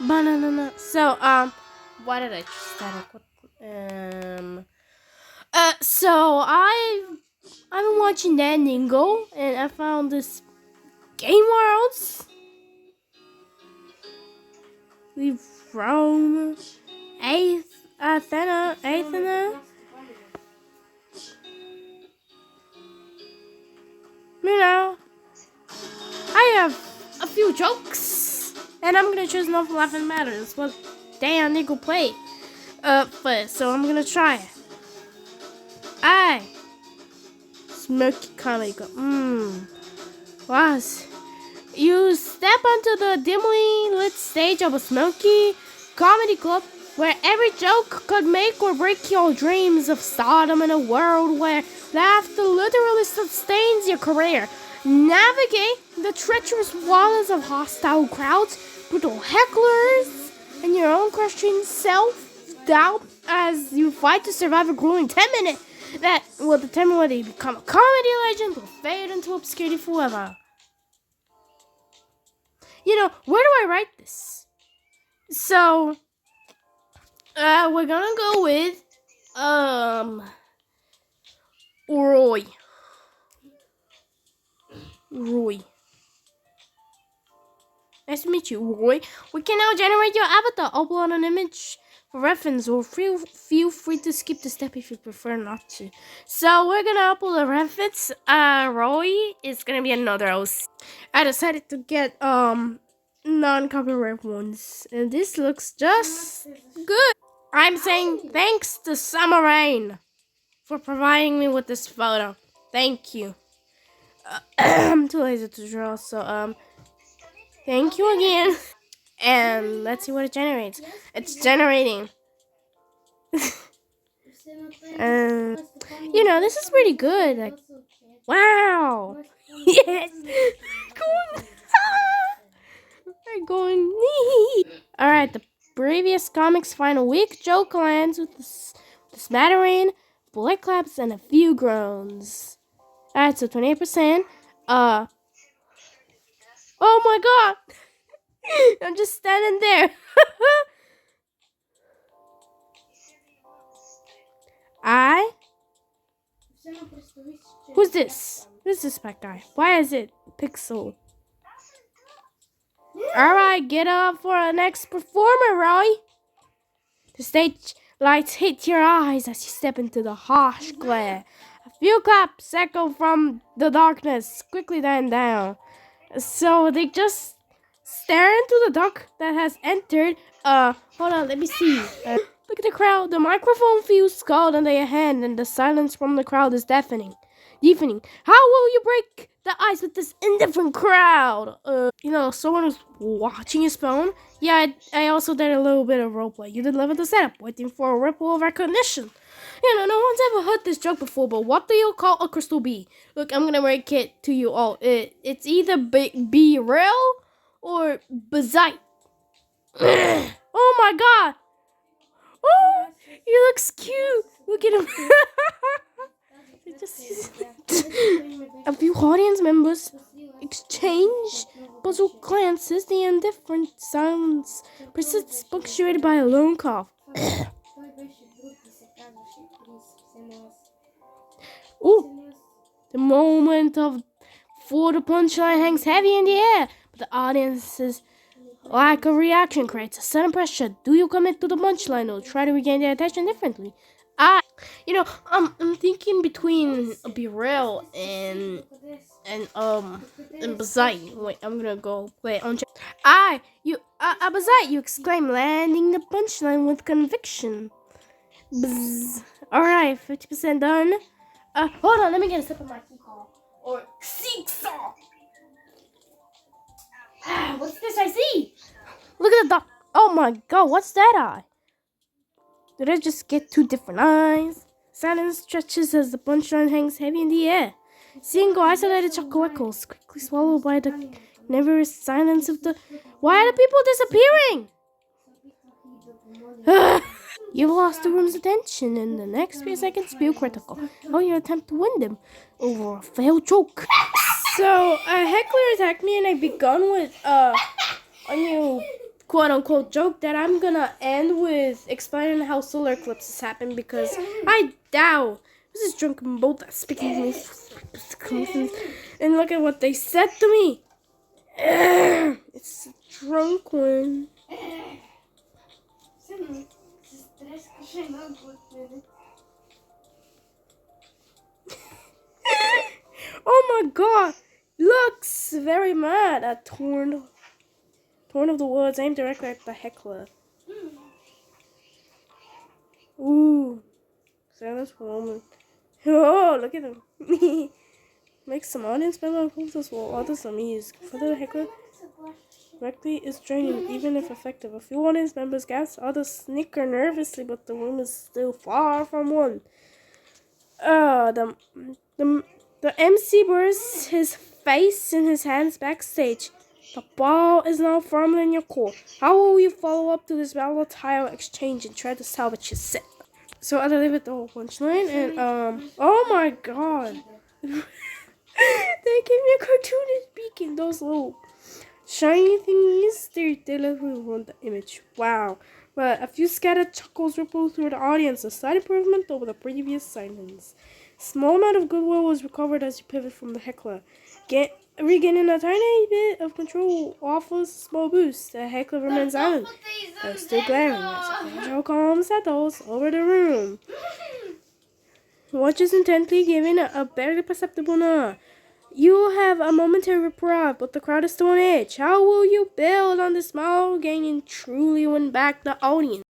Banana. So, why did I start? So I've been watching that Ningo, and I found this Game Worlds. We've from Athena. You know, I have a few jokes, and I'm gonna choose Novel Laughing Matters. What damn Ningo play? First, so I'm gonna try it. I smoky comedy. Was you step onto the dimly lit stage of a smoky comedy club where every joke could make or break your dreams of stardom in a world where laughter literally sustains your career. Navigate the treacherous waters of hostile crowds, brutal hecklers, and your own crushing self-doubt as you fight to survive a grueling 10 minutes that will determine whether you become a comedy legend or fade into obscurity forever. Where do I write this? So, we're gonna go with, Roy. Roy. Nice to meet you, Roy. We can now generate your avatar. Upload an image for reference, or feel free to skip the step if you prefer not to. So, we're gonna upload a reference. Roy is gonna be another OC. I decided to get, non-copyright ones, and this looks just good. I'm saying thanks to Summer Rain for providing me with this photo. Thank you. I'm too lazy to draw, so thank you again. And let's see what it generates. It's generating. This is pretty good. Like, wow. Yes. We're going. All right, the previous comic's final week. Joke lands with the smattering, bullet claps, and a few groans. All right, so 28%. Oh my god! I'm just standing there. I. Who's this? Who's this bad guy? Why is it Pixel? Alright, get up for our next performer, Roy. The stage lights hit your eyes as you step into the harsh glare. A few claps echo from the darkness, quickly dying down. So they just stare into the dark that has entered. Hold on, let me see. Look at the crowd. The microphone feels scald in their hand, and the silence from the crowd is deafening. How will you break the ice with this indifferent crowd? Someone who's watching his phone. Yeah, I also did a little bit of roleplay. You delivered the setup, waiting for a ripple of recognition. No one's ever heard this joke before, but what do you call a crystal bee? Look, I'm gonna break it to you all. It's either be real or bazite. Oh my god! Oh, he looks cute. Look at him. A few audience members exchange puzzled glances. The indifferent silence persists, punctuated by a lone cough. Ooh, the moment of for the punchline hangs heavy in the air, but the audience's lack of reaction creates a sudden pressure. Do you commit to the punchline or try to regain their attention differently? I'm thinking between Be Real and Bazai. Wait, I'm gonna go play on. Bazai, you exclaim, landing the punchline with conviction. Bzz. All right, 50% done. Hold on, let me get a sip of my seesaw or seesaw. What's this I see? Look at the dog. Oh my god, what's that eye? Did I just get two different eyes? Silence stretches as the punchline hangs heavy in the air. Single isolated chuckle echoes, quickly swallowed by the nervous silence of the. Why are the people disappearing? You've lost the room's attention, and the next few seconds feel critical. How you attempt to win them over a failed joke. So a heckler attacked me, and I begun with a new quote-unquote joke that I'm gonna end with explaining how solar eclipses happen, because I doubt this is drunken boat that's speaking to me. And look at what they said to me. It's a drunk one. Oh my god! Looks very mad at Torn of the Woods, aimed directly at the heckler. Ooh. Silence for a moment. Oh, look at him. Make some audience member this will order some ease. Further the heckler directly is draining, even if effective. A few audience members gasp, others snicker nervously, but the room is still far from one. The MC bursts his face in his hands backstage. The ball is now firmly in your court. How will you follow up to this volatile exchange and try to salvage your set? So I delivered the whole punchline, and oh my god, they gave me a cartoonish beacon. Those little shiny thingies, they literally ruined the image. Wow. But a few scattered chuckles rippled through the audience, a slight improvement over the previous silence. Small amount of goodwill was recovered as you pivot from the heckler. Regaining a tiny bit of control offers a small boost. The heckler remains silent, though still glaring as a gradual calm settles over the room. Watches intently, giving a barely perceptible nod. You have a momentary reprieve, but the crowd is still on edge. How will you build on this small gain and truly win back the audience?